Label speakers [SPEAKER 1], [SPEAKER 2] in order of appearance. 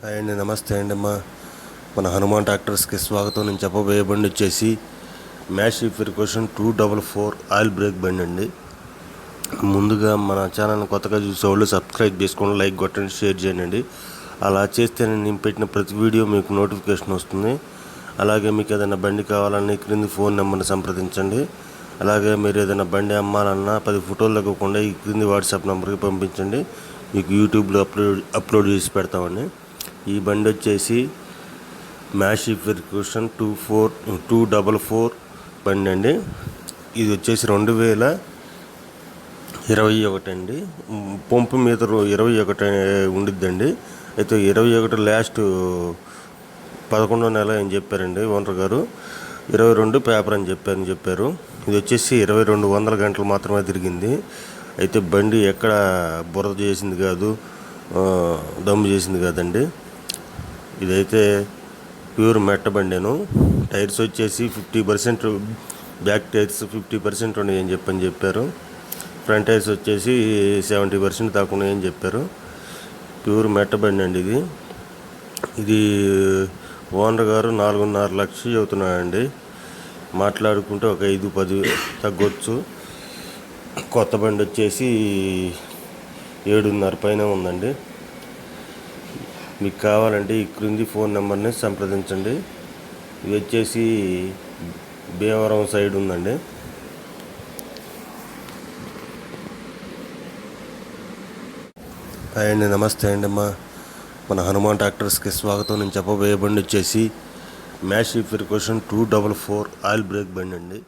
[SPEAKER 1] Hi అండి, నమస్తే అండి అమ్మా. మన హనుమాన్ ట్రాక్టర్స్కి స్వాగతం. నేను చెప్పబోయే బండి వచ్చేసి మ్యాష్ ఫెర్గుసన్ 244 ఆయిల్ బ్రేక్ బండి అండి. ముందుగా మన ఛానల్ని కొత్తగా చూసేవాళ్ళు సబ్స్క్రైబ్ చేసుకోండి, లైక్ కొట్టండి, షేర్ చేయండి. అలా చేస్తే నేను పెట్టిన ప్రతి వీడియో మీకు నోటిఫికేషన్ వస్తుంది. అలాగే మీకు ఏదైనా బండి కావాలన్నా క్రింది ఫోన్ నెంబర్ని సంప్రదించండి. అలాగే మీరు ఏదైనా బండి అమ్మాలన్నా 10 ఫోటోలు తగ్గకుండా ఈ క్రింది వాట్సాప్ నెంబర్కి పంపించండి. మీకు యూట్యూబ్లో అప్లోడ్ చేసి పెడతామండి. ఈ బండి వచ్చేసి మ్యాష్ ఫెర్గుసన్ 244 బండి అండి. ఇది వచ్చేసి 2021 అండి. పంపు మీద 21 ఉండిద్దండి. అయితే 21 లాస్ట్ 11వ నెల అని చెప్పారండి ఓనర్ గారు. 22 పేపర్ అని చెప్పారు. ఇది వచ్చేసి 2200 గంటలు మాత్రమే తిరిగింది. అయితే బండి ఎక్కడ బురద చేసింది కాదు, దమ్ము చేసింది కాదండి. ఇదైతే ప్యూర్ మెట్ట బండేను. టైర్స్ వచ్చేసి 50%, బ్యాక్ టైర్స్ 50% ఉన్నాయని చెప్పారు. ఫ్రంట్ టైర్స్ వచ్చేసి 70% దాకా ఉన్నాయని చెప్పారు. ప్యూర్ మెట్ట బండి అండి ఇది ఓనర్ గారు 4.5 లక్షలు చెబుతున్నాడండి. మాట్లాడుకుంటే ఒక 5-10 తగ్గొచ్చు. కొత్త బండి వచ్చేసి 7.5 పైన ఉందండి. మీకు కావాలంటే ఈ క్రింది ఫోన్ నెంబర్ని సంప్రదించండి. ఇది వచ్చేసి భీమవరం సైడ్ ఉందండి. హాయ్ అండి, నమస్తే అండి అమ్మా. మన హనుమాన్ ట్రాక్టర్స్కి స్వాగతం. నేను చెప్పబోయే బండి వచ్చేసి మ్యాష్ ఫెర్గుసన్ 244 ఆయిల్ బ్రేక్ బండి అండి.